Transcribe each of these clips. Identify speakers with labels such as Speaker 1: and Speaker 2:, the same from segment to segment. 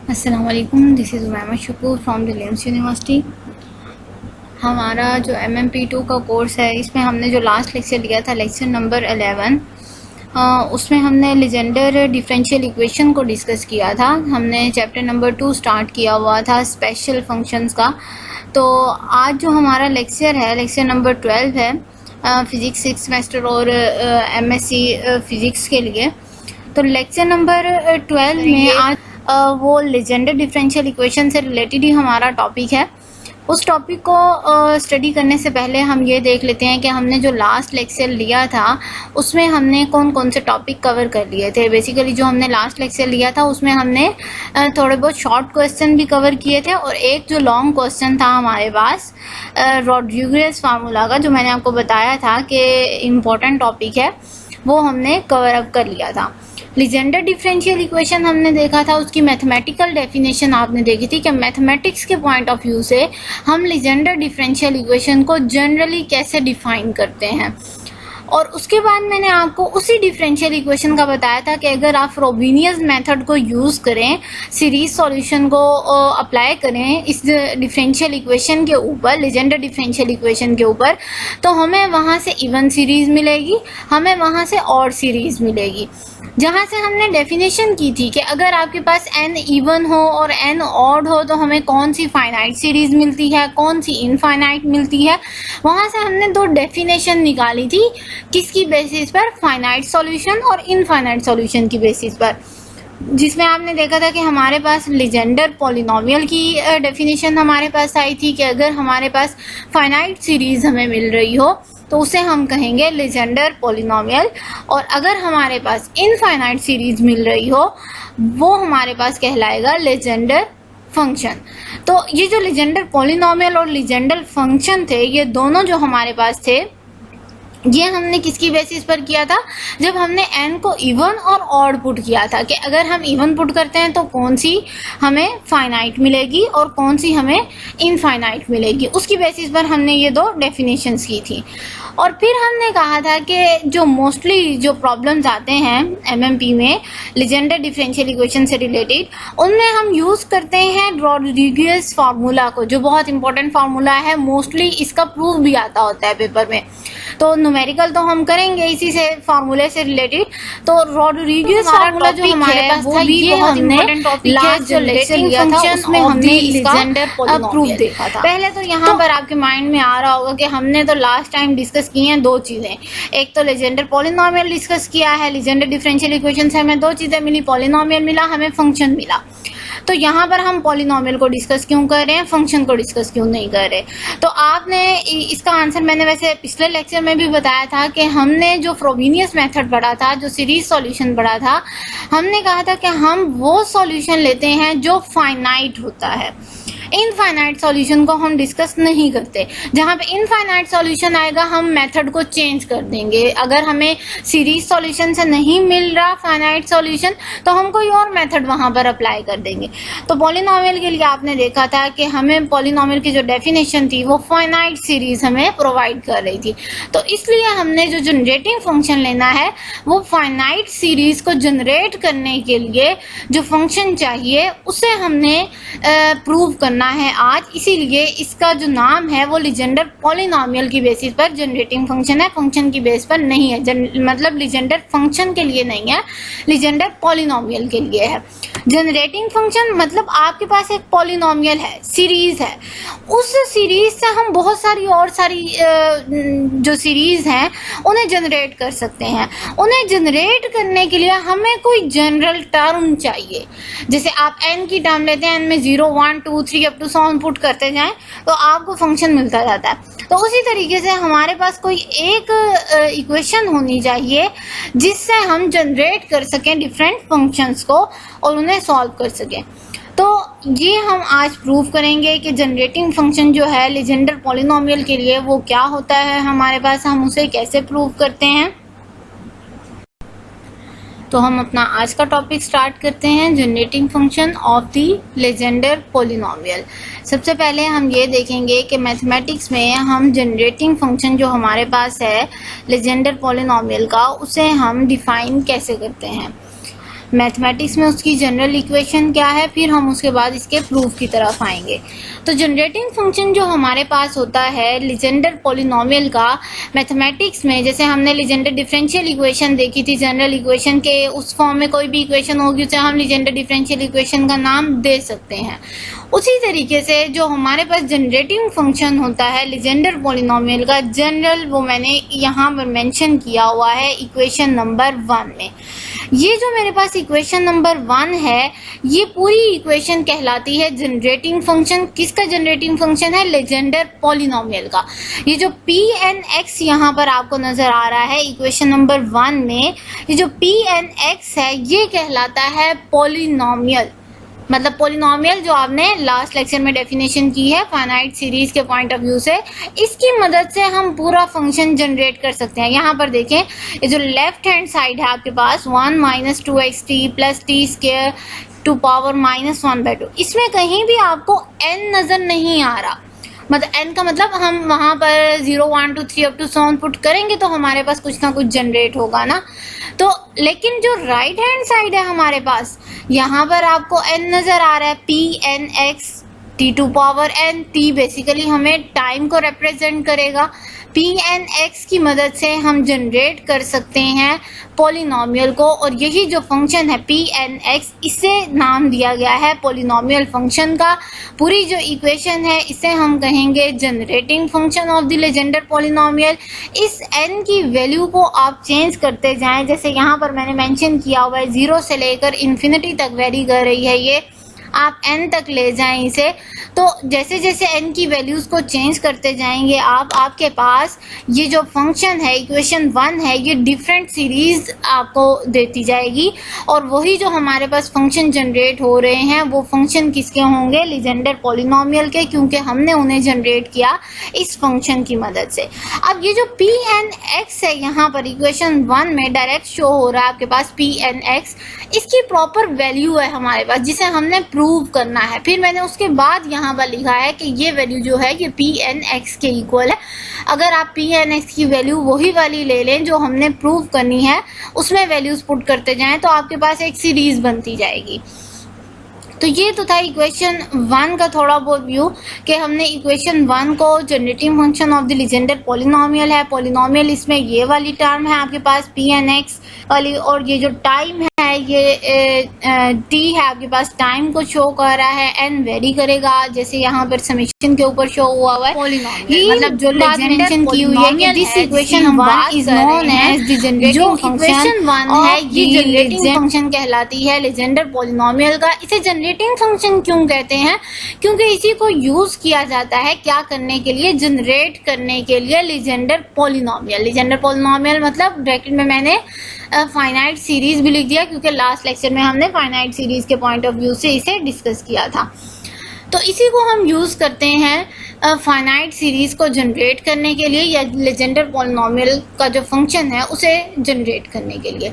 Speaker 1: अस्सलामुअलैकुम, this is Umaima Shakoor from Reliance university. हमारा जो MMP2 का कोर्स है, इसमें हमने जो लास्ट लेक्चर लिया था, लेक्चर नंबर 11, उसमें हमने लीजेंडर डिफरेंशियल इक्वेशन को डिस्कस किया था। हमने चैप्टर नंबर 2 स्टार्ट किया हुआ था स्पेशल फंक्शंस का। तो आज जो हमारा लेक्चर है, लेक्चर नंबर 12 है, फिज़िक्स 6 सेमेस्टर और MSc फ़िज़िक्स के लिए। तो लेक्चर नंबर 12 में आज वो लीजेंडर डिफरेंशियल इक्वेशन से रिलेटेड ही हमारा टॉपिक है। उस टॉपिक को स्टडी करने से पहले हम ये देख लेते हैं कि हमने जो लास्ट लेक्चर लिया था उसमें हमने कौन कौन से टॉपिक कवर कर लिए थे। बेसिकली जो हमने लास्ट लेक्चर लिया था उसमें हमने थोड़े बहुत शॉर्ट क्वेश्चन भी कवर किए थे और एक जो लॉन्ग क्वेश्चन था हमारे पास रॉड्रिगेज फार्मूला का, जो मैंने आपको बताया था कि इम्पोर्टेंट टॉपिक है, वो हमने कवर अप कर लिया था। लीजेंडर डिफरेंशियल इक्वेशन हमने देखा था, उसकी मैथमेटिकल डेफिनेशन आपने देखी थी कि मैथमेटिक्स के पॉइंट ऑफ व्यू से हम लीजेंडर डिफरेंशियल इक्वेशन को जनरली कैसे डिफाइन करते हैं। और उसके बाद मैंने आपको उसी डिफरेंशियल इक्वेशन का बताया था कि अगर आप फ्रोबेनियस मेथड को यूज़ करें, सीरीज सॉल्यूशन को अप्लाई करें इस डिफरेंशियल इक्वेशन के ऊपर, लीजेंडर डिफरेंशियल इक्वेशन के ऊपर, तो हमें वहाँ से इवन सीरीज़ मिलेगी, हमें वहाँ से ऑड सीरीज़ मिलेगी। जहाँ से हमने डेफिनेशन की थी कि अगर आपके पास n इवन हो और n ऑड हो तो हमें कौन सी फाइनाइट सीरीज़ मिलती है, कौन सी इनफाइनाइट मिलती है। वहाँ से हमने दो डेफिनेशन निकाली थी, किसकी बेसिस पर, फाइनाइट सॉल्यूशन और इनफाइनाइट सॉल्यूशन की बेसिस पर, जिसमें आपने देखा था कि हमारे पास लीजेंडर पॉलिनोमियल की डेफिनेशन हमारे पास आई थी कि अगर हमारे पास फाइनाइट सीरीज़ हमें मिल रही हो तो उसे हम कहेंगे लीजेंडर पॉलिनोमियल, और अगर हमारे पास इनफाइनाइट सीरीज़ मिल रही हो वो हमारे पास कहलाएगा लीजेंडर फंक्शन। तो ये जो लीजेंडर पॉलिनोमियल और लीजेंडर फंक्शन थे, ये दोनों जो हमारे पास थे, ये हमने किसकी बेसिस पर किया था, जब हमने n को इवन और ऑड पुट किया था कि अगर हम इवन पुट करते हैं तो कौन सी हमें फाइनाइट मिलेगी और कौन सी हमें इनफाइनाइट मिलेगी। उसकी बेसिस पर हमने ये दो डेफिनेशंस की थी। और फिर हमने कहा था कि जो मोस्टली जो प्रॉब्लम्स आते हैं MMP में लीजेंडर डिफरेंशियल इक्वेशन से रिलेटेड, उनमें हम यूज़ करते हैं रॉड्रिगेज फार्मूला को, जो बहुत इंपॉर्टेंट फार्मूला है। मोस्टली इसका प्रूफ भी आता होता है पेपर में। तो न्यूमेरिकल तो हम करेंगे इसी से, फार्मूले से रिलेटेड। तो रॉड्रिगेज फार्मूला जो हमारे पास था, ये बहुत इंपॉर्टेंट टॉपिक है। जो लेक्चर लिया था उसमें हमने इसका प्रूफ देखा था। पहले तो यहाँ पर आपके माइंड में आ रहा होगा कि हमने तो लास्ट टाइम डिस्कस की हैं दो चीज़ें, एक तो लीजेंडर पॉलिनोमियल डिस्कस किया है, लीजेंडर डिफरेंशियल इक्वेशन से हमें दो चीज़ें मिली, पॉलिनोमियल मिला, हमें फंक्शन मिला। तो यहाँ पर हम पॉलिनोमियल को डिस्कस क्यों कर रहे हैं, फंक्शन को डिस्कस क्यों नहीं कर रहे। तो आपने इसका आंसर मैंने वैसे पिछले लेक्चर में भी बताया था कि हमने जो फ्रोबेनियस मेथड पढ़ा था, जो सीरीज सॉल्यूशन पढ़ा था, हमने कहा था कि हम वो सॉल्यूशन लेते हैं जो फाइनाइट होता है। इनफाइनाइट सॉल्यूशन को हम डिस्कस नहीं करते। जहाँ पे इनफाइनाइट सॉल्यूशन आएगा हम मेथड को चेंज कर देंगे। अगर हमें सीरीज सॉल्यूशन से नहीं मिल रहा फाइनाइट सॉल्यूशन तो हम कोई और मेथड वहाँ पर अप्लाई कर देंगे। तो पॉलिनोमियल के लिए आपने देखा था कि हमें पॉलिनोमियल की जो डेफिनेशन थी वो फाइनाइट सीरीज हमें प्रोवाइड कर रही थी। तो इसलिए हमने जो जनरेटिंग फंक्शन लेना है वो फाइनाइट सीरीज को जनरेट करने के लिए जो फंक्शन चाहिए उसे हमने प्रूव करना है आज। इसीलिए इसका जो नाम है वो लीजेंडर पॉलिनोमियल की बेसिस पर जनरेटिंग फंक्शन है, फंक्शन की बेस पर नहीं है। मतलब लीजेंडर फंक्शन के लिए नहीं है, लीजेंडर पॉलिनोमियल के लिए है। जनरेटिंग फंक्शन मतलब आपके पास एक पॉलिनोमियल है, सीरीज है, उस सीरीज से हम बहुत सारी और सारी जो सीरीज हैं उन्हें जनरेट कर सकते हैं। उन्हें जनरेट करने के लिए हमें कोई जनरल टर्म चाहिए। जैसे आप n की टर्म लेते हैं, n में 0 1 2 3 अप टू 7 पुट करते जाएं तो आपको फंक्शन मिलता जाता है। तो उसी तरीके से हमारे पास कोई एक इक्वेशन होनी चाहिए जिससे हम जनरेट कर सकें डिफरेंट फंक्शंस को और उन्हें सॉल्व कर सकें। तो ये हम आज प्रूव करेंगे कि जनरेटिंग फंक्शन जो है लीजेंडर पॉलिनोमियल के लिए वो क्या होता है हमारे पास, हम उसे कैसे प्रूव करते हैं। तो हम अपना आज का टॉपिक स्टार्ट करते हैं, generating function of the Legender polynomial. सबसे पहले हम ये देखेंगे कि मैथमेटिक्स में हम जनरेटिंग फंक्शन जो हमारे पास है लीजेंडर पॉलिनोमियल का, उसे हम डिफाइन कैसे करते हैं। मैथमेटिक्स में उसकी जनरल इक्वेशन क्या है, फिर हम उसके बाद इसके प्रूफ की तरफ आएंगे। तो जनरेटिंग फंक्शन जो हमारे पास होता है लीजेंडर पॉलिनोमियल का, मैथमेटिक्स में जैसे हमने लीजेंडर डिफरेंशियल इक्वेशन देखी थी, जनरल इक्वेशन के उस फॉर्म में कोई भी इक्वेशन होगी उसे हम लीजेंडर डिफरेंशियल इक्वेशन का नाम दे सकते हैं। उसी तरीके से जो हमारे पास जनरेटिंग फंक्शन होता है लीजेंडर पॉलिनोमियल का जनरल, वो मैंने यहाँ पर मेंशन किया हुआ है इक्वेशन नंबर 1 में। ये जो मेरे पास इक्वेशन नंबर 1 है, ये पूरी इक्वेशन कहलाती है जनरेटिंग फंक्शन। किसका जनरेटिंग फंक्शन है? लीजेंडर पॉलिनोमियल का। ये जो पी एन एक्स यहाँ पर आपको नजर आ रहा है इक्वेशन नंबर 1 में, ये जो पी एन एक्स है ये कहलाता है पॉलिनोमियल। मतलब पॉलिनोमियल जो आपने लास्ट लेक्चर में डेफिनेशन की है फाइनाइट सीरीज के पॉइंट ऑफ व्यू से, इसकी मदद से हम पूरा फंक्शन जनरेट कर सकते हैं। यहाँ पर देखें, ये जो लेफ्ट हैंड साइड है आपके पास 1 minus 2xt plus t square to power minus 1/2, इसमें कहीं भी आपको n नजर नहीं आ रहा। मतलब n का मतलब हम वहाँ पर 0 1 2 3 up to so on put करेंगे तो हमारे पास कुछ ना कुछ जनरेट होगा ना। तो लेकिन जो राइट हैंड साइड है हमारे पास, यहाँ पर आपको n नज़र आ रहा है, p n x t to power n। t basically हमें टाइम को रिप्रेजेंट करेगा। पी एन एक्स की मदद से हम जनरेट कर सकते हैं पॉलिनोमियल को, और यही जो फंक्शन है पी एन एक्स, इसे नाम दिया गया है पॉलिनोमियल फंक्शन का। पूरी जो इक्वेशन है इसे हम कहेंगे generating function of the Legender polynomial. इस n की वैल्यू को आप चेंज करते जाएं, जैसे यहाँ पर मैंने मेंशन किया हुआ है 0 से लेकर इन्फिनिटी तक वेरी कर रही है ये, आप n तक ले जाएं इसे। तो जैसे जैसे n की वैल्यूज़ को चेंज करते जाएंगे आप, आपके पास ये जो फंक्शन है इक्वेशन 1 है, ये डिफरेंट सीरीज आपको देती जाएगी। और वही जो हमारे पास फंक्शन जनरेट हो रहे हैं वो फंक्शन किसके होंगे? लीजेंडर पॉलिनोमियल के, क्योंकि हमने उन्हें जनरेट किया इस फंक्शन की मदद से। अब ये जो पी एन एक्स है यहाँ पर इक्वेशन 1 में डायरेक्ट शो हो रहा है आपके पास पी एन एक्स, इसकी प्रॉपर वैल्यू है हमारे पास जिसे हमने प्रूव करना है। फिर मैंने उसके बाद यहाँ पर लिखा है कि ये वैल्यू जो है ये पी एन एक्स के इक्वल है। अगर आप पी एन एक्स की वैल्यू वही वाली ले लें जो हमने प्रूव करनी है, उसमें वैल्यूज पुट करते जाएं तो आपके पास एक सीरीज बनती जाएगी। तो ये तो था इक्वेशन 1 का थोड़ा बहुत व्यू कि हमने इक्वेशन 1 को generating function of the Legender polynomial है। पॉलिनोमियल इसमें ये वाली टर्म है आपके पास पी एन एक्स वाली, और ये जो टाइम है ये टी है आपके पास, टाइम को शो कर रहा है, एन वेरी करेगा जैसे यहाँ पर समेशन के ऊपर शो हुआ है पॉलिनोमियल। मतलब जो बात मेंशन की हुई है कि this equation 1 is known as the generating function 1 है, ये जनरेटिंग फंक्शन कहलाती है लीजेंडर पॉलिनोमियल का। इसे जनरेटिंग फंक्शन क्यों कहते हैं? क्योंकि इसी को यूज किया जाता है क्या करने के लिए? जनरेट करने के लिए लीजेंडर पॉलिनोमियल। लीजेंडर पॉलिनोमियल मतलब ब्रैकेट में मैंने फाइनाइट सीरीज भी लिख दिया, क्योंकि लास्ट लेक्चर में हमने फाइनाइट सीरीज के पॉइंट ऑफ व्यू से इसे डिस्कस किया था। तो इसी को हम यूज़ करते हैं फाइनाइट सीरीज को जनरेट करने के लिए, या लीजेंडर पॉलिनोमियल का जो फंक्शन है उसे जनरेट करने के लिए।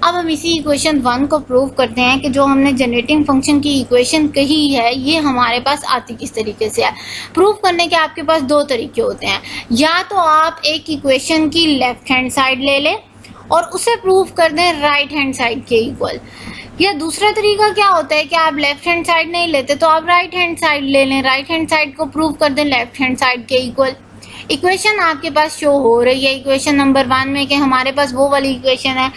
Speaker 1: अब हम इसी इक्वेशन 1 को प्रूव करते हैं कि जो हमने जनरेटिंग फंक्शन की इक्वेशन कही है ये हमारे पास आती किस तरीके से है। प्रूव करने के आपके पास दो तरीके होते हैं, या तो आप एक इक्वेशन की लेफ्ट हैंड साइड ले लें और उसे प्रूव कर दें राइट हैंड साइड के इक्वल, या दूसरा तरीका क्या होता है कि आप लेफ्ट हैंड साइड नहीं लेते तो आप राइट हैंड साइड ले लें, राइट हैंड साइड को प्रूव कर दें लेफ्ट हैंड साइड के इक्वल। इक्वेशन आपके पास शो हो रही है इक्वेशन नंबर 1 में कि हमारे पास वो वाली इक्वेशन है।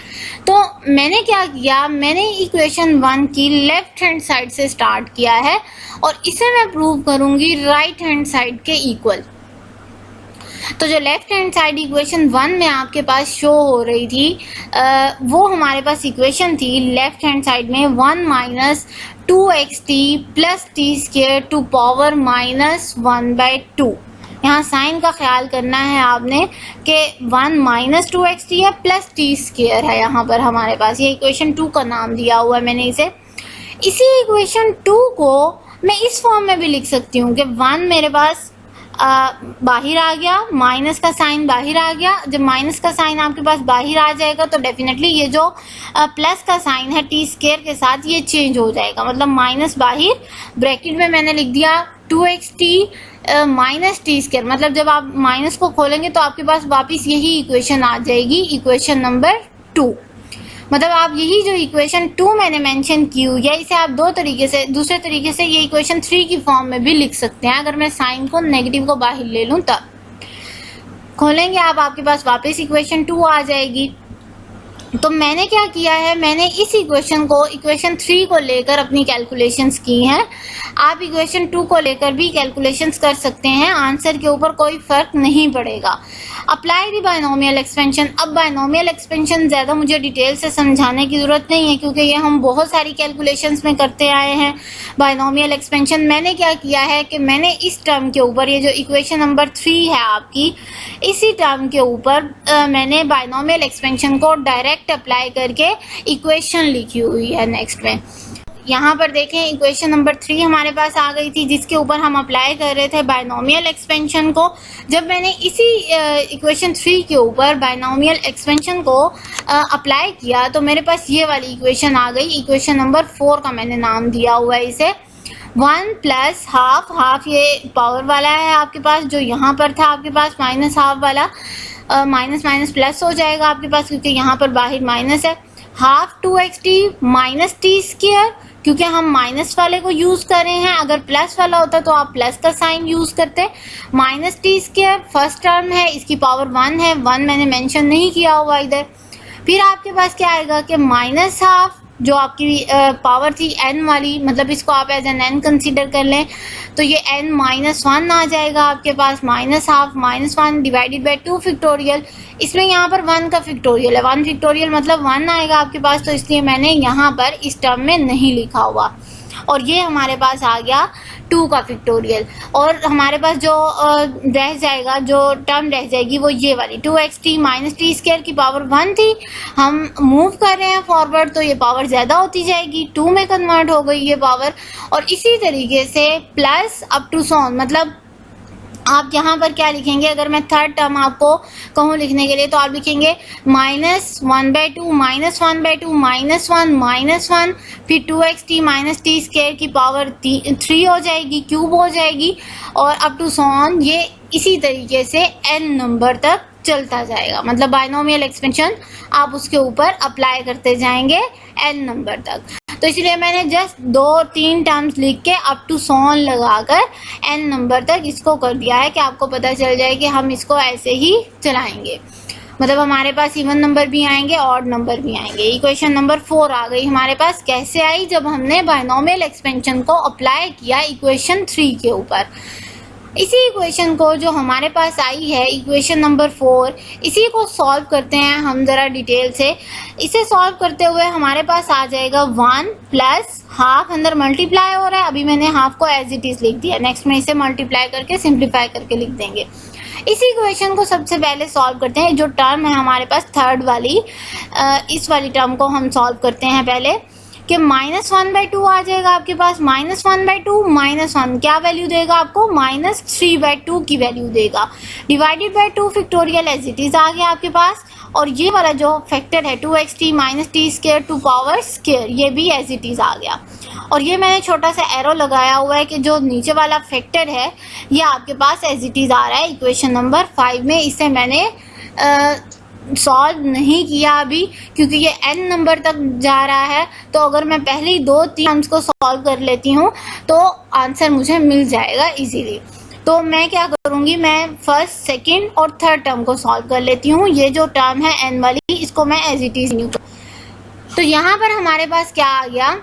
Speaker 1: तो मैंने क्या किया, मैंने इक्वेशन 1 की लेफ्ट हैंड साइड से स्टार्ट किया है और इसे मैं प्रूव करूंगी राइट हैंड साइड के इक्वल। तो जो लेफ्ट हैंड साइड इक्वेशन 1 में आपके पास शो हो रही थी वो हमारे पास इक्वेशन थी लेफ्ट हैंड साइड में 1 minus 2xt plus t square to power minus 1/2। यहाँ साइन का ख्याल करना है आपने कि 1 माइनस 2xt है प्लस टी स्क्वायर है, यहाँ पर हमारे पास ये इक्वेशन 2 का नाम दिया हुआ है मैंने इसे। इसी इक्वेशन 2 को मैं इस फॉर्म में भी लिख सकती हूँ कि 1 मेरे पास बाहर आ गया, माइनस का साइन बाहर आ गया। जब माइनस का साइन आपके पास बाहर आ जाएगा तो डेफिनेटली ये जो प्लस का साइन है टी स्क्वायर के साथ ये चेंज हो जाएगा, मतलब माइनस बाहर, ब्रैकेट में मैंने लिख दिया 2xt माइनस टी स्क्वायर। मतलब जब आप माइनस को खोलेंगे तो आपके पास वापस यही इक्वेशन आ जाएगी, इक्वेशन नंबर 2। मतलब आप यही जो इक्वेशन 2 मैंने मेंशन की हुई है, इसे आप दूसरे तरीके से ये इक्वेशन 3 की फॉर्म में भी लिख सकते हैं। अगर मैं साइन को नेगेटिव को बाहर ले लूँ तब खोलेंगे आप, आपके पास वापस इक्वेशन 2 आ जाएगी। तो मैंने क्या किया है, मैंने इस इक्वेशन 3 को लेकर अपनी कैलकुलेशंस की हैं। आप इक्वेशन 2 को लेकर भी कैलकुलेशंस कर सकते हैं, आंसर के ऊपर कोई फर्क नहीं पड़ेगा। Apply the binomial expansion. अब बायनोमियल एक्सपेंशन ज़्यादा मुझे डिटेल से समझाने की ज़रूरत नहीं है, क्योंकि ये हम बहुत सारी कैलकुलेशंस में करते आए हैं। बायनोमियल एक्सपेंशन मैंने क्या किया है कि मैंने इस टर्म के ऊपर, ये जो इक्वेशन नंबर 3 है आपकी, इसी टर्म के ऊपर मैंने बायनोमियल एक्सपेंशन को डायरेक्ट अप्लाई करके इक्वेशन लिखी हुई है। नेक्स्ट में यहाँ पर देखें, इक्वेशन नंबर 3 हमारे पास आ गई थी, जिसके ऊपर हम अप्लाई कर रहे थे बायनोमियल एक्सपेंशन को। जब मैंने इसी इक्वेशन 3 के ऊपर बायनोमियल एक्सपेंशन को अप्लाई किया तो मेरे पास ये वाली इक्वेशन आ गई। इक्वेशन नंबर 4 का मैंने नाम दिया हुआ है इसे। 1 प्लस हाफ ये पावर वाला है आपके पास, जो यहाँ पर था आपके पास माइनस हाफ वाला, माइनस माइनस प्लस हो जाएगा आपके पास, क्योंकि यहाँ पर बाहर माइनस है। Half 2xt minus t square, क्योंकि हम माइनस वाले को यूज कर रहे हैं, अगर प्लस वाला होता तो आप प्लस का साइन यूज करते। Minus t square first term है, इसकी पावर 1 है, 1 मैंने मेंशन नहीं किया हुआ इधर। फिर आपके पास क्या आएगा कि माइनस हाफ, जो आपकी पावर थी n वाली, मतलब इसको आप एज एन n कंसीडर कर लें, तो ये n माइनस 1 आ जाएगा आपके पास। Minus half minus 1 divided by 2 factorial. इसमें यहाँ पर 1 का फैक्टोरियल है, 1 फैक्टोरियल मतलब 1 आएगा आपके पास, तो इसलिए मैंने यहाँ पर इस टर्म में नहीं लिखा हुआ। और ये हमारे पास आ गया 2 का फैक्टोरियल। और हमारे पास जो रह जाएगा, जो टर्म रह जाएगी, वो ये वाली 2xt माइनस टी स्क्वायर की पावर 1 थी। हम मूव कर रहे हैं फॉरवर्ड, तो ये पावर ज़्यादा होती जाएगी, 2 में कन्वर्ट हो गई ये पावर। और इसी तरीके से प्लस अप टू सॉन, मतलब आप यहाँ पर क्या लिखेंगे, अगर मैं थर्ड टर्म आपको कहूँ लिखने के लिए, तो आप लिखेंगे -1/2 -1/2 -1 फिर 2xt माइनस टी स्क्वायर की पावर 3 हो जाएगी, क्यूब हो जाएगी, और अप टू सॉन ये इसी तरीके से n नंबर तक चलता जाएगा। मतलब बायनोमियल एक्सपेंशन आप उसके ऊपर अप्लाई करते जाएंगे n नंबर तक। तो इसलिए मैंने जस्ट 2-3 टर्म्स लिख के अप टू सॉन लगाकर n नंबर तक इसको कर दिया है, कि आपको पता चल जाए कि हम इसको ऐसे ही चलाएंगे। मतलब हमारे पास इवन नंबर भी आएंगे, ऑड नंबर भी आएंगे। इक्वेशन नंबर 4 आ गई हमारे पास। कैसे आई? जब हमने बायनोमियल एक्सपेंशन को अप्लाई किया इक्वेशन 3 के ऊपर। इसी इक्वेशन को जो हमारे पास आई है इक्वेशन नंबर 4, इसी को सॉल्व करते हैं हम ज़रा डिटेल से। इसे सॉल्व करते हुए हमारे पास आ जाएगा 1 प्लस हाफ, अंदर मल्टीप्लाई हो रहा है, अभी मैंने हाफ को एज इट इज़ लिख दिया, नेक्स्ट में इसे मल्टीप्लाई करके सिंप्लीफाई करके लिख देंगे। इसी इक्वेशन को सबसे पहले सॉल्व करते हैं। जो टर्म है हमारे पास थर्ड वाली, इस वाली टर्म को हम सॉल्व करते हैं पहले, कि -1/2 आ जाएगा आपके पास। -1/2 -1 क्या वैल्यू देगा आपको? -3/2 की वैल्यू देगा, divided by 2 factorial as it is आ गया आपके पास। और ये वाला जो फैक्टर है 2xt minus t square to power square, ये भी एज इट इज आ गया। और ये मैंने छोटा सा एरो लगाया हुआ है कि जो नीचे वाला फैक्टर है ये आपके पास एज इट इज आ रहा है इक्वेशन नंबर 5 में। इसे मैंने सॉल्व नहीं किया अभी, क्योंकि ये n नंबर तक जा रहा है। तो अगर मैं पहले ही 2-3 टर्म्स को सॉल्व कर लेती हूँ तो आंसर मुझे मिल जाएगा इजीली। तो मैं क्या करूँगी, मैं फर्स्ट, सेकंड और थर्ड टर्म को सॉल्व कर लेती हूँ। ये जो टर्म है n वाली, इसको मैं एज इट इज। तो यहाँ पर हमारे पास क्या आ गया,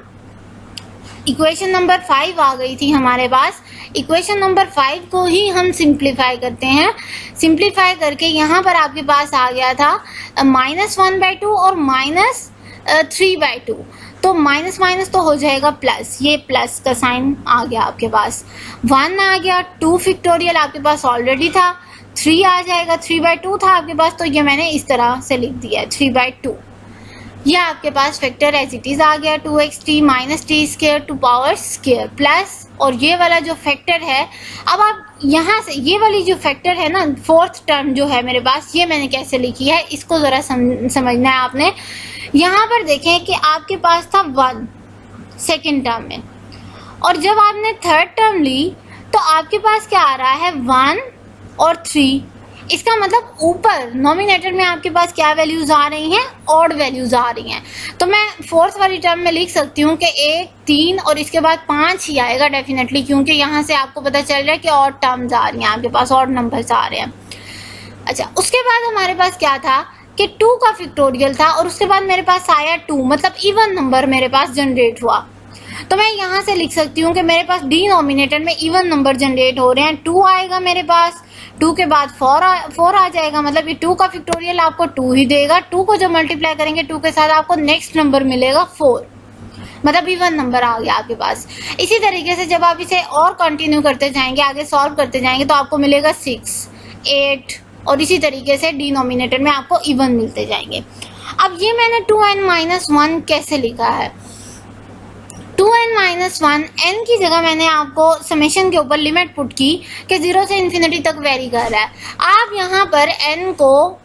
Speaker 1: इक्वेशन नंबर 5 आ गई थी हमारे पास। इक्वेशन नंबर 5 को ही हम सिंप्लीफाई करते हैं। सिंप्लीफाई करके यहाँ पर आपके पास आ गया था -1/2 और -3/2। तो माइनस माइनस तो हो जाएगा प्लस, ये प्लस का साइन आ गया आपके पास। 1 आ गया, 2 फैक्टोरियल आपके पास ऑलरेडी था, 3 आ जाएगा, 3/2 था आपके पास, तो ये मैंने इस तरह से लिख दिया 3/2। ये आपके पास फैक्टर एज इट इज आ गया 2xt minus t square to power square plus. और ये वाला जो फैक्टर है, अब आप यहाँ से ये वाली जो फैक्टर है ना, फोर्थ टर्म जो है मेरे पास, ये मैंने कैसे लिखी है इसको ज़रा समझना है आपने। यहाँ पर देखें कि आपके पास था 1 सेकेंड टर्म में, और जब आपने थर्ड टर्म ली तो आपके पास क्या आ रहा है 1 और 3। इसका मतलब ऊपर नॉमिनेटर में आपके पास क्या वैल्यूज आ रही हैं, ऑड वैल्यूज आ रही हैं। तो मैं फोर्थ वाली टर्म में लिख सकती हूँ कि 1, 3 और इसके बाद 5 ही आएगा डेफिनेटली, क्योंकि यहाँ से आपको पता चल रहा है कि ऑड टर्म्स आ रही हैं, आपके पास ऑड नंबर्स आ रहे हैं। अच्छा, उसके बाद हमारे पास क्या था कि 2 का फैक्टोरियल था और उसके बाद मेरे पास आया 2, मतलब इवन नंबर मेरे पास जनरेट हुआ। तो मैं यहाँ से लिख सकती हूँ कि मेरे पास डिनोमिनेटर में इवन नंबर जनरेट हो रहे हैं। 2 आएगा मेरे पास, 2 के बाद 4 आ जाएगा, मतलब ये 2 का फैक्टोरियल आपको 2 ही देगा। 2 को जब मल्टीप्लाई करेंगे 2 के साथ आपको नेक्स्ट नंबर मिलेगा 4, मतलब इवन नंबर आ गया आपके पास। इसी तरीके से जब आप इसे और कंटिन्यू करते जाएंगे, आगे सॉल्व करते जाएंगे, तो आपको मिलेगा 6, 8 और इसी तरीके से डिनोमिनेटर में आपको इवन मिलते जाएंगे। अब ये मैंने 2n-1 कैसे लिखा है? 2n-1 n की जगह मैंने आपको समेशन के ऊपर लिमिट पुट की कि 0 से इन्फिनिटी तक वेरी कर रहा है। आप यहाँ पर n को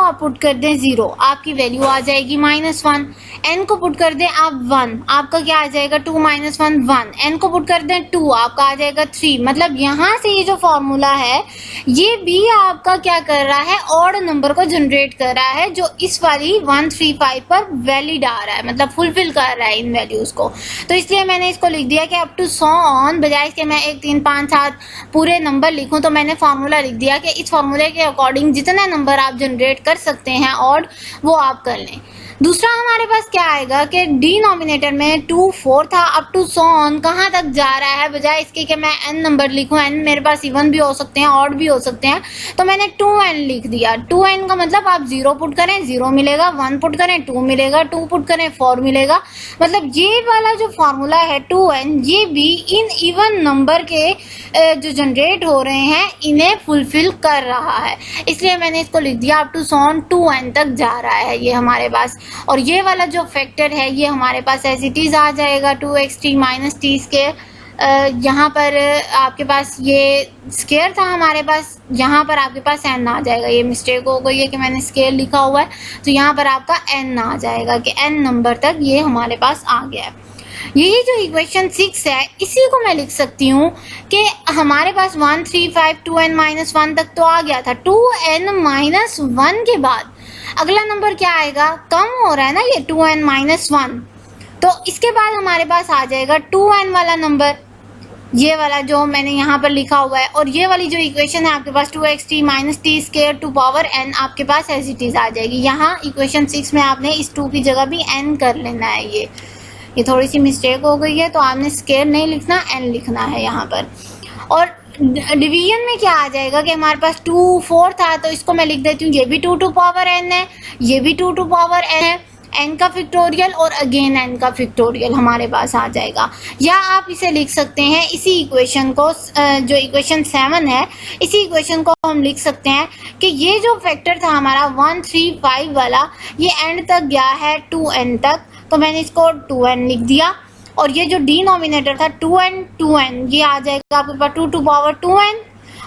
Speaker 1: आप पुट कर दें 0, आपकी वैल्यू आ जाएगी -1। n को पुट कर दें आप 1, आपका क्या आ जाएगा 2 - 1 1। n को पुट कर दें 2, आपका आ जाएगा 3। मतलब यहाँ से ये जो फॉर्मूला है ये भी आपका क्या कर रहा है, ऑड नंबर को जनरेट कर रहा है, जो इस वाली 135 पर वैलिड आ रहा है, मतलब फुलफिल कर रहा है इन वैल्यूज को। तो इसलिए मैंने इसको लिख दिया कि अप टू 100 ऑन, बजाय इसके मैं 1 3 5 7 पूरे नंबर लिखूं, तो मैंने फार्मूला लिख दिया कि इस फार्मूले के अकॉर्डिंग जितने नंबर आप जनरेट कर सकते हैं ऑड, वो आप कर लें। दूसरा हमारे पास क्या आएगा कि डिनोमिनेटर में 2 4 था, अप टू 100 ऑन कहाँ तक जा रहा है, बजाय इसके कि मैं n नंबर लिखूं, n मेरे पास इवन भी हो सकते हैं, ऑड भी हो सकते हैं, तो मैंने 2n लिख दिया। 2n का मतलब आप 0 पुट करें 0 मिलेगा, 1 पुट करें 2 मिलेगा, 2 पुट करें 4 मिलेगा। मतलब ये वाला जो फॉर्मूला है 2n, ये भी इन इवन नंबर के जो जनरेट हो रहे हैं इन्हें फुलफिल कर रहा है, इसलिए मैंने इसको लिख दिया अप टू 100 2n तक जा रहा है ये हमारे पास। और ये वाला जो फैक्टर है ये हमारे पास एज इट इज आ जाएगा 2xt - t स्क्वायर। यहाँ पर आपके पास ये स्क्वायर था हमारे पास, यहाँ पर आपके पास n आ जाएगा। ये मिस्टेक हो गई है कि मैंने स्क्वायर लिखा हुआ है, तो यहाँ पर आपका n आ जाएगा कि n नंबर तक ये हमारे पास आ गया है। यही जो इक्वेशन 6 है इसी को मैं लिख सकती हूँ कि हमारे पास 1 3 5 2n - 1 तक तो आ गया था। 2n - 1 के बाद अगला नंबर क्या आएगा, कम हो रहा है ना ये 2n - 1, तो इसके बाद हमारे पास आ जाएगा 2n वाला नंबर, ये वाला जो मैंने यहाँ पर लिखा हुआ है। और ये वाली जो इक्वेशन है आपके पास 2xt - t square to power n आपके पास एज इट इज आ जाएगी। यहाँ इक्वेशन 6 में आपने इस 2 की जगह भी n कर लेना है। ये थोड़ी सी मिस्टेक हो गई है, तो आपने स्क्वायर नहीं लिखना, n लिखना है यहाँ पर। और डिवीजन में क्या आ जाएगा कि हमारे पास 2 4 था, तो इसको मैं लिख देती हूँ, ये भी 2 टू पावर n है, ये भी 2 टू पावर n है, n का फैक्टोरियल और अगेन n का फैक्टोरियल हमारे पास आ जाएगा। या आप इसे लिख सकते हैं, इसी इक्वेशन को जो इक्वेशन 7 है, इसी इक्वेशन को हम लिख सकते हैं कि ये जो फैक्टर था हमारा 1 3 5 वाला, ये एंड तक गया है 2n तक, तो मैंने इसको 2n लिख दिया। और ये जो डिनोमिनेटर था 2n ये आ जाएगा आपके पास 2 टू पावर 2n,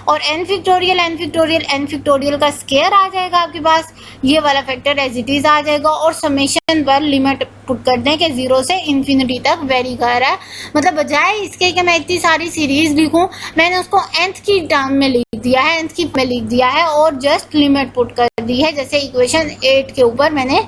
Speaker 1: और n फैक्टोरियल का स्क्वायर आ जाएगा आपके पास। ये वाला फैक्टर एज इट इज आ जाएगा और समेशन पर लिमिट पुट कर दें कि 0 से इन्फिनिटी तक वेरी कर रहा है। मतलब बजाय इसके कि मैं इतनी सारी सीरीज लिखूं, मैंने उसको nth की टर्म में लिख दिया है, nth की में लिख दिया है और जस्ट लिमिट पुट कर दी है, जैसे इक्वेशन 8 के ऊपर मैंने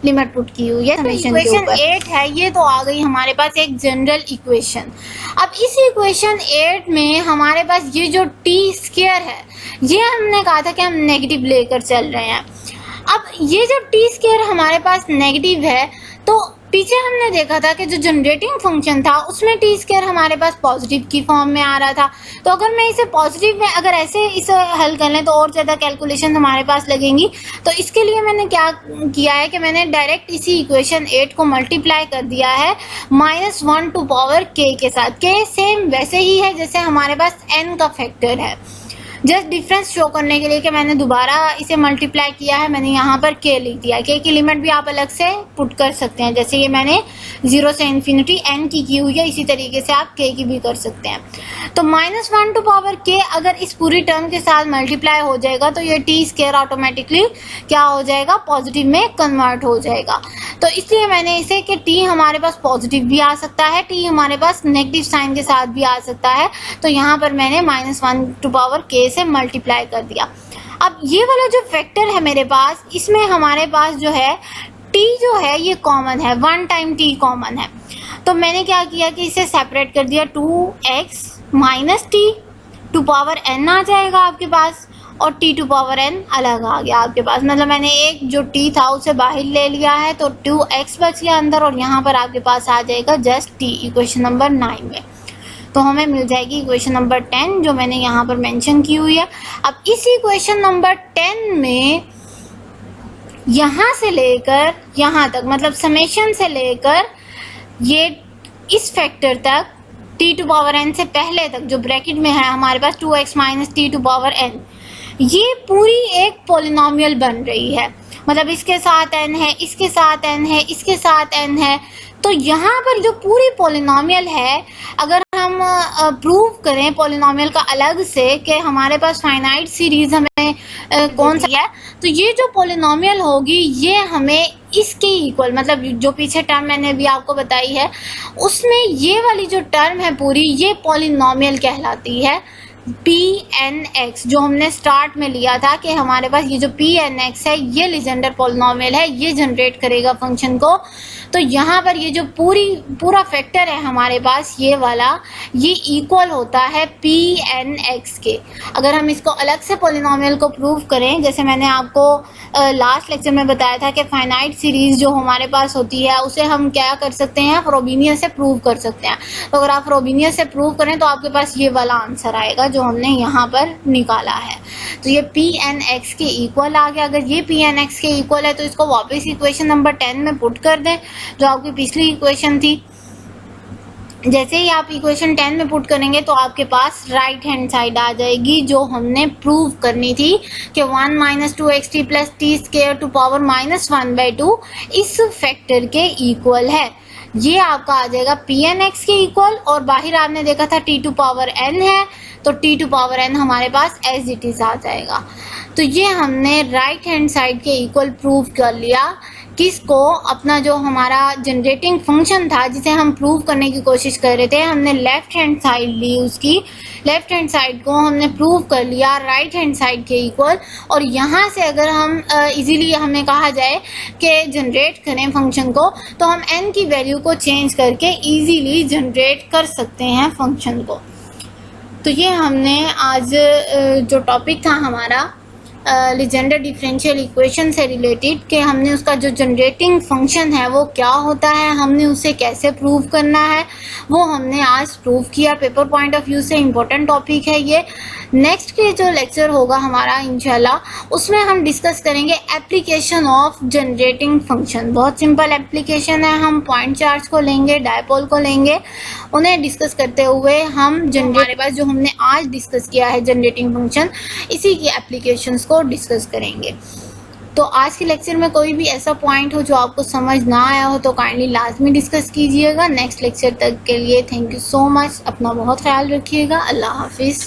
Speaker 1: लिमिट पुट की हुई है। इक्वेशन 8 है ये, तो आ गई हमारे पास एक जनरल इक्वेशन। अब इस इक्वेशन 8 में हमारे पास ये जो t स्क्वायर है, ये हमने कहा था कि हम नेगेटिव लेकर चल रहे हैं। अब ये जो t स्क्वायर हमारे पास नेगेटिव है, तो पीछे हमने देखा था कि जो जनरेटिंग फंक्शन था उसमें t स्क्वायर हमारे पास पॉजिटिव की फॉर्म में आ रहा था। तो अगर मैं इसे पॉजिटिव में अगर ऐसे इसे हल कर लें तो और ज़्यादा कैलकुलेशन हमारे पास लगेंगी। तो इसके लिए मैंने क्या किया है कि मैंने डायरेक्ट इसी इक्वेशन 8 को मल्टीप्लाई कर दिया है -1 टू पावर k के साथ। k सेम वैसे ही है जैसे हमारे पास n का फैक्टर है, जस्ट डिफरेंस शो करने के लिए कि मैंने दोबारा इसे मल्टीप्लाई किया है, मैंने यहाँ पर k लिख दिया। k की लिमिट भी आप अलग से पुट कर सकते हैं, जैसे ये मैंने 0 से इन्फिनिटी n की हुई है, इसी तरीके से आप k की भी कर सकते हैं। तो -1 टू पावर k अगर इस पूरी टर्म के साथ मल्टीप्लाई हो जाएगा तो ये t स्क्वायर ऑटोमेटिकली क्या हो जाएगा, पॉजिटिव में कन्वर्ट हो जाएगा। तो इसलिए मैंने इसे कि t हमारे पास पॉजिटिव भी आ सकता है, t हमारे पास नेगेटिव साइन के साथ भी आ सकता है, तो यहाँ पर मैंने -1 टू पावर k से मल्टीप्लाई कर दिया। अब ये वाला जो फैक्टर है मेरे पास, इसमें हमारे पास जो है t जो है ये कॉमन है, 1 टाइम t कॉमन है, तो मैंने क्या किया कि इसे सेपरेट कर दिया, 2x minus t to power n आ जाएगा आपके पास, और t टू पावर n अलग आ गया आपके पास। मतलब मैंने एक जो t था उसे बाहर ले लिया है, तो 2x बच गया अंदर, और यहाँ पर आपके पास आ जाएगा जस्ट t इक्वेशन नंबर 9 में। तो हमें मिल जाएगी इक्वेशन नंबर 10 जो मैंने यहाँ पर मेंशन की हुई है। अब इस इक्वेशन नंबर 10 में यहाँ से लेकर यहाँ तक, मतलब समेशन से लेकर ये इस फैक्टर तक t टू पावर n से पहले तक जो ब्रैकेट में है हमारे पास 2x minus t to power n, ये पूरी एक पॉलिनोमियल बन रही है। मतलब इसके साथ n है, इसके साथ n है, इसके साथ n है, तो यहाँ पर जो पूरी पॉलिनोमियल है, अगर हम प्रूव करें पॉलिनोमियल का अलग से कि हमारे पास फाइनाइट सीरीज हमें कौन सा है, तो ये जो पॉलिनोमियल होगी ये हमें इसके इक्वल, मतलब जो पीछे टर्म मैंने अभी आपको बताई है उसमें ये वाली जो टर्म है पूरी, ये पॉलिनोमियल कहलाती है Pnx, जो हमने स्टार्ट में लिया था कि हमारे पास ये जो Pnx है ये लीजेंडर पॉलिनोमियल है, ये जनरेट करेगा फंक्शन को। तो यहाँ पर ये जो पूरा फैक्टर है हमारे पास ये वाला, ये इक्वल होता है Pnx के। अगर हम इसको अलग से पॉलिनोमियल को प्रूव करें, जैसे मैंने आपको लास्ट लेक्चर में बताया था कि फाइनाइट सीरीज जो हमारे पास होती है उसे हम क्या कर सकते हैं, फ्रोबेनियस से प्रूव कर सकते हैं। तो अगर आप फ्रोबेनियस से प्रूव करें तो आपके पास ये वाला आंसर आएगा जो हमने यहाँ पर निकाला है। तो ये Pnx के इक्वल आ गया। अगर ये Pnx के इक्वल है तो इसको वापस इक्वेशन नंबर 10 में पुट कर दें जो आपकी पिछली इक्वेशन थी। जैसे ही आप इक्वेशन 10 में पुट करेंगे तो आपके पास राइट हैंड साइड आ जाएगी जो हमने प्रूव करनी थी कि 1 minus 2xt plus t square to power minus 1/2 इस फैक्टर के इक्वल है। ये आपका आ जाएगा Pnx के इक्वल, और बाहर आपने देखा था t टू पावर n है, तो t टू पावर n हमारे पास एज इट इज आ जाएगा। तो ये हमने राइट हैंड साइड के इक्वल प्रूव कर लिया। किसको? अपना जो हमारा जनरेटिंग फंक्शन था जिसे हम प्रूव करने की कोशिश कर रहे थे, हमने लेफ्ट हैंड साइड ली, उसकी लेफ्ट हैंड साइड को हमने प्रूव कर लिया राइट हैंड साइड के इक्वल। और यहाँ से अगर हम इजीली हमें कहा जाए कि जनरेट करें फंक्शन को, तो हम n की वैल्यू को चेंज करके इजीली जनरेट कर सकते हैं फंक्शन को। तो ये हमने आज जो टॉपिक था हमारा लीजेंडर डिफरेंशियल इक्वेशन से रिलेटेड, कि हमने उसका जो जनरेटिंग फंक्शन है वो क्या होता है, हमने उसे कैसे प्रूव करना है, वो हमने आज प्रूव किया। पेपर पॉइंट ऑफ व्यू से इम्पोर्टेंट टॉपिक है ये। नेक्स्ट के जो लेक्चर होगा हमारा इंशाल्लाह, उसमें हम डिस्कस करेंगे एप्लीकेशन ऑफ जनरेटिंग फंक्शन। बहुत सिंपल एप्लीकेशन है, हम पॉइंट चार्ज को लेंगे, डायपोल को लेंगे, उन्हें डिस्कस करते हुए हम हमारे पास जो हमने आज डिस्कस किया है जनरेटिंग फंक्शन, इसी की एप्लीकेशंस को डिस्कस करेंगे। तो आज के लेक्चर में कोई भी ऐसा पॉइंट हो जो आपको समझ ना आया हो तो काइंडली लाजमी डिस्कस कीजिएगा। नेक्स्ट लेक्चर तक के लिए थैंक यू सो मच। अपना बहुत ख्याल रखिएगा। अल्लाह हाफिज़।